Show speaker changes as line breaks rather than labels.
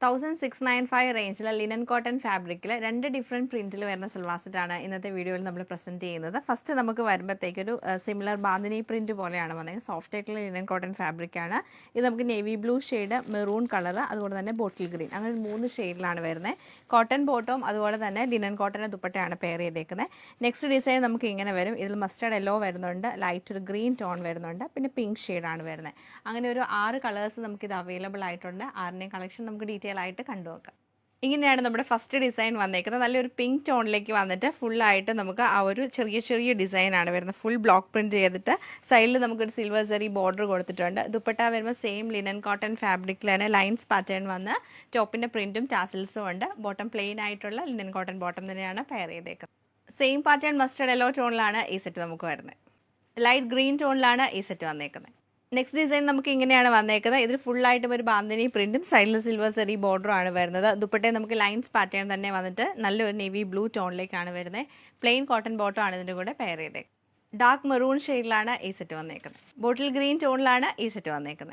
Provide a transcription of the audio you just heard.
1695 റേഞ്ചിലെ linen cotton ഫാബ്രിക്കിൽ രണ്ട് ഡിഫറെൻറ്റ് പ്രിൻറ്റിൽ വരുന്ന സൽവാർ സെറ്റാണ് ഇന്നത്തെ വീഡിയോയിൽ നമ്മൾ പ്രസൻറ്റ് ചെയ്യുന്നത്. ഫസ്റ്റ് നമുക്ക് വരുമ്പോഴത്തേക്കൊരു സിമിലർ ബാന്തിനി പ്രിൻറ്റ് പോലെയാണ് വന്നത്. സോഫ്റ്റ് ആയിട്ടുള്ള ലിനൻ കോട്ടൺ ഫാബ്രിക്കാണ് ഇത്. നമുക്ക് navy blue shade, maroon colour, അതുപോലെ തന്നെ ബോട്ടിൽ ഗ്രീൻ, അങ്ങനെ 3 ഷെയ്ഡിലാണ് വരുന്നത്. കോട്ടൺ ബോട്ടവും അതുപോലെ തന്നെ ലിനൻ കോട്ടൺ ദുപ്പട്ടയാണ് പെയർ ചെയ്തേക്കുന്നത്. നെക്സ്റ്റ് ഡിസൈൻ നമുക്ക് ഇങ്ങനെ വരും. ഇതിൽ മസ്റ്റർഡ് യെല്ലോ വരുന്നുണ്ട്, ലൈറ്റ് ഒരു ഗ്രീൻ ടോൺ വരുന്നുണ്ട്, പിന്നെ പിങ്ക് ഷെയ്ഡാണ് വരുന്നത്. അങ്ങനെ ഒരു 6 കളേഴ്സ് നമുക്കിത് അവൈലബിൾ ആയിട്ടുണ്ട്. 6നെയും കളക്ഷൻ നമുക്ക് ഡീറ്റെയിൽ ആയിട്ട് കണ്ടുനോക്കാം. ഇങ്ങനെയാണ് നമ്മുടെ ഫസ്റ്റ് ഡിസൈൻ വന്നേക്കുന്നത്. നല്ലൊരു പിങ്ക് ടോണിലേക്ക് വന്നിട്ട് ഫുള്ളായിട്ട് നമുക്ക് ആ ഒരു ചെറിയ ഡിസൈനാണ് വരുന്നത്. ഫുൾ ബ്ലോക്ക് പ്രിൻറ്റ് ചെയ്തിട്ട് സൈഡിൽ നമുക്കൊരു സിൽവർ സെറി ബോർഡർ കൊടുത്തിട്ടുണ്ട്. ദുപ്പട്ട വരുമ്പോൾ സെയിം ലിനൻ കോട്ടൺ ഫാബ്രിക്കിൽ തന്നെ ലൈൻസ് പാറ്റേൺ വന്ന് ടോപ്പിൻ്റെ പ്രിൻറ്റും ടാസിൽസും ഉണ്ട്. ബോട്ടം പ്ലെയിൻ ആയിട്ടുള്ള ലിനൻ കോട്ടൺ ബോട്ടം തന്നെയാണ് പെയർ ചെയ്തേക്കുന്നത്. സെയിം പാറ്റേൺ മസ്റ്റർഡ് യെല്ലോ ടോണിലാണ് ഈ സെറ്റ് നമുക്ക് വരുന്നത്. ലൈറ്റ് ഗ്രീൻ ടോണിലാണ് ഈ സെറ്റ് വന്നേക്കുന്നത്. നെക്സ്റ്റ് ഡിസൈൻ നമുക്ക് ഇങ്ങനെയാണ് വന്നേക്കുന്നത്. ഇതിൽ ഫുള്ളായിട്ടും ഒരു ബാന്തിനി പ്രിൻറ്റും സൈഡിൽ സിൽവർ സെറി ബോർഡറും ആണ് വരുന്നത്. ദുപ്പട്ടയെ നമുക്ക് ലൈൻസ് പാറ്റേൺ തന്നെ വന്നിട്ട് നല്ലൊരു നേവി ബ്ലൂ ടോണിലേക്കാണ് വരുന്നത്. പ്ലെയിൻ കോട്ടൺ ബോട്ടം ആണ് ഇതിൻ്റെ കൂടെ പെയർ ചെയ്തേക്കുന്നത്. ഡാർക്ക് മെറൂൺ ഷെയ്ഡിലാണ് ഈ സെറ്റ് വന്നേക്കുന്നത്. ബോട്ടിൽ ഗ്രീൻ ടോണിലാണ് ഈ സെറ്റ് വന്നേക്കുന്നത്.